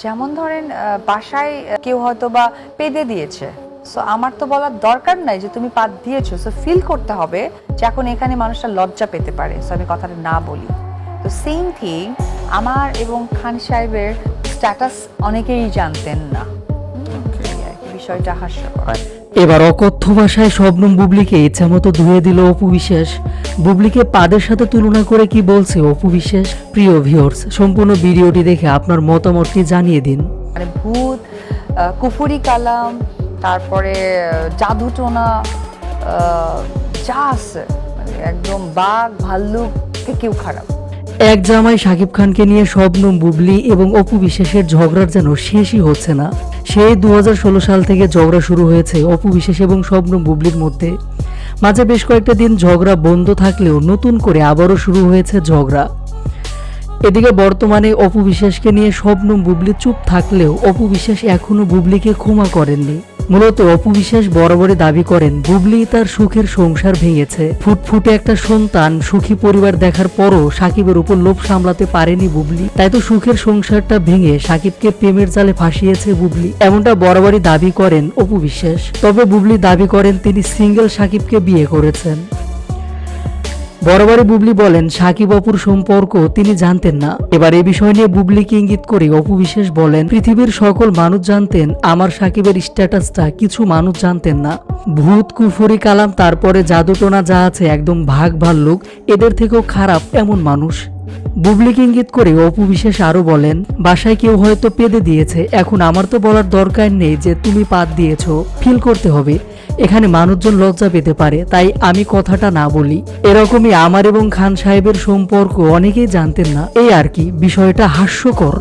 যেমন ধরেন বাসায় কেউ হয়তো বা পেদে দিয়েছে, সো আমার তো বলার দরকার নাই যে তুমি পাত দিয়েছো, সো ফিল করতে হবে যে এখন এখানে মানুষটা লজ্জা পেতে পারে, সো আমি কথাটা না বলি। তো সেম থিং, আমার এবং খান সাহেবের স্ট্যাটাস অনেকেই জানতেন না। বিষয়টা হাস্যকর। এবার অকথ্য ভাষায় শবনম বুবলিকে ইচ্ছামতো ধুয়ে দিল অপু বিশ্বাস। বুবলিকে পাদের সাথে তুলনা করে কি বলছে অপু বিশ্বাস? প্রিয় ভিউয়ার্স, সম্পূর্ণ ভিডিওটি দেখে আপনার মতামতটি জানিয়ে দিন। মানে ভূত, কুফুরি কালাম, তারপরে জাদুটোনা, যা আছে মানে একদম বাঘ ভাল্লুক থেকেও খারাপ। এক জামাই শাকিব খানকে নিয়ে শবনম বুবলি এবং অপু বিশ্বাসের ঝগড়ার যেন শেষই হচ্ছে না। সেই 2016 সাল থেকে ঝগড়া শুরু হয়েছে অপু বিশ্বাস এবং শবনম বুবলির মধ্যে। মাঝে বেশ কয়েকটা দিন ঝগড়া বন্ধ থাকলেও নতুন করে আবারও শুরু হয়েছে ঝগড়া। এদিকে বর্তমানে অপু বিশ্বাসকে নিয়ে শবনম বুবলি চুপ থাকলেও অপু বিশ্বাস এখনো বুবলিকে ক্ষমা করেননি। মূলত অপু বিশ্বাস বরাবরই দাবি করেন বুবলি তার সুখের সংসার ভেঙেছে। ফুটফুটে একটা সন্তান, সুখী পরিবার দেখার পরও সাকিবের উপর লোভ সামলাতে পারেনি বুবলি, তাই তো সুখের সংসারটা ভেঙে সাকিবকে প্রেমের জালে ফাঁসিয়েছে বুবলি, এমনটা বরাবরই দাবি করেন অপু বিশ্বাস। তবে বুবলি দাবি করেন তিনি সিঙ্গেল সাকিবকে বিয়ে করেছেন। বরাবরই বুবলি বলেন সাকিব অপুর সম্পর্ক তিনি জানতেন না। এবার এই বিষয় নিয়ে বুবলিকে ইঙ্গিত করে অপু বিশ্বাস বলেন পৃথিবীর সকল মানুষ জানতেন, আমার সাকিবের স্ট্যাটাসটা কিছু মানুষ জানতেন না। ভূত, কুফুরি কালাম, তারপরে জাদুটোনা যা আছে একদম ভাগ ভাল্লুক, এদের থেকেও খারাপ এমন মানুষ। বুবলিকে ইঙ্গিত করে অপু বিশ্বাস আরো বলেন বাসায় কেউ হয়তো পেদে দিয়েছে, এখন আমার তো বলার দরকার নেই যে তুমি পাত দিয়েছো, ফিল করতে হবে এখানে মানুষজন লজ্জা পেতে পারে, তাই আমি কথাটা না বলি। এরকমই আমার এবং খান সাহেবের সম্পর্ক অনেকেই জানতেন না, এই আর কি, বিষয়টা হাস্যকর।